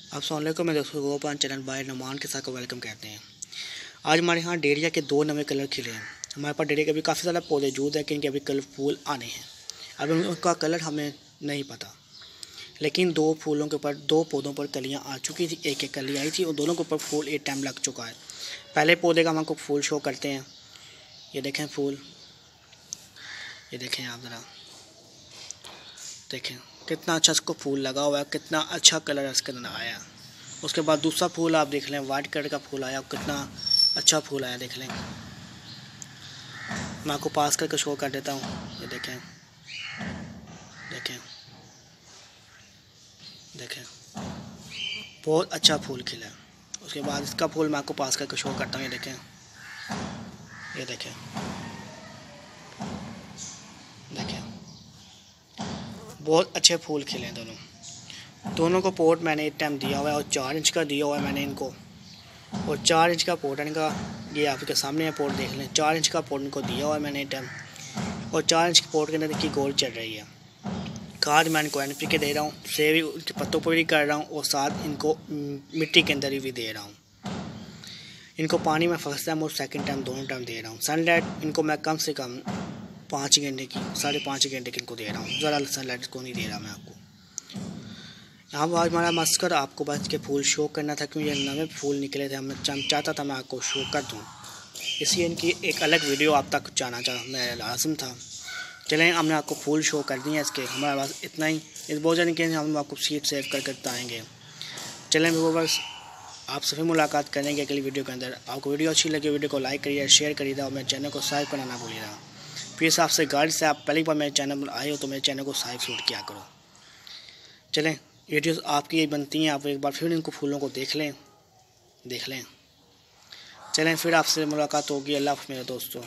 अस्सलाम वालेकुम, मैं दोस्तों को अपने चैनल बाय नुमान के साथ को वेलकम कहते हैं। आज हमारे यहाँ डेरिया के 2 नए कलर खिले हैं। हमारे पास डेरिया के अभी काफ़ी सारे पौधे मौजूद हैं कि इनके अभी कलर फूल आने हैं। अभी उनका कलर हमें नहीं पता, लेकिन 2 फूलों के ऊपर 2 पौधों पर कलियाँ आ चुकी थी। एक कली आई थी और दोनों के ऊपर फूल एक टाइम लग चुका है। पहले पौधे का हम आपको फूल शो करते हैं। ये देखें फूल, ये देखें आप ज़रा देखें कितना अच्छा इसको फूल लगा हुआ है, कितना अच्छा कलर इसके अंदर आया। उसके बाद दूसरा फूल आप देख लें, वाइट कलर का फूल आया, कितना अच्छा फूल आया देख लें। मैं आपको पास करके शो कर देता हूँ। ये देखें देखें देखें बहुत अच्छा फूल खिला। उसके बाद इसका फूल मैं आपको पास करके शो करता हूँ। ये देखें ये देखें देखें बहुत अच्छे फूल खिले दोनों को पोट मैंने एक टाइम दिया हुआ है और 4 इंच का दिया हुआ है मैंने इनको। और 4 इंच का पोट है इनका, ये आपके सामने है पोट देख लें। 4 इंच का पोट इनको दिया हुआ है मैंने एक टाइम। और 4 इंच के पोट के अंदर इनकी गोल चल रही है। खाद मैं इनको NPK दे रहा हूँ, सेब उनके पत्तों पर भी कर रहा हूँ और साथ इनको मिट्टी के अंदर भी दे रहा हूँ। इनको पानी में फर्स्ट टाइम और सेकंड टाइम दोनों टाइम दे रहा हूँ। सनलाइट इनको मैं कम से कम 5 घंटे की 5.5 घंटे की इनको दे रहा हूँ। ज़रा सनलाइट को नहीं दे रहा मैं आपको। यहाँ आज हमारा मकसद आपको बस के फूल शो करना था, क्योंकि ये नए फूल निकले थे। हम चाहता था मैं आपको शो कर दूँ, इसलिए इनकी एक अलग वीडियो आप तक जाना मैं लाज़िम था। चलें, हमने आपको फूल शो कर दिए इसके। हमारे पास इतना ही इस भोजन के हम आपको सीट सेव करके बताएँगे। चलें व्यूअर्स, आप सभी मुलाकात करेंगे अगली वीडियो के अंदर। आपको वीडियो अच्छी लगी वीडियो को लाइक करिए, शेयर करिएगा और मेरे चैनल को सब्सक्राइब करना ना भूलिएगा। प्लीज़ आपसे गाइड से आप पहली बार मेरे चैनल पर आए हो तो मेरे चैनल को सब्सक्राइब किया करो। चलें, वीडियोस आपकी ये बनती हैं, आप एक बार फिर इनको फूलों को देख लें। चलें, फिर आपसे मुलाकात होगी। अल्लाह हाफ़िज़ मेरे दोस्तों।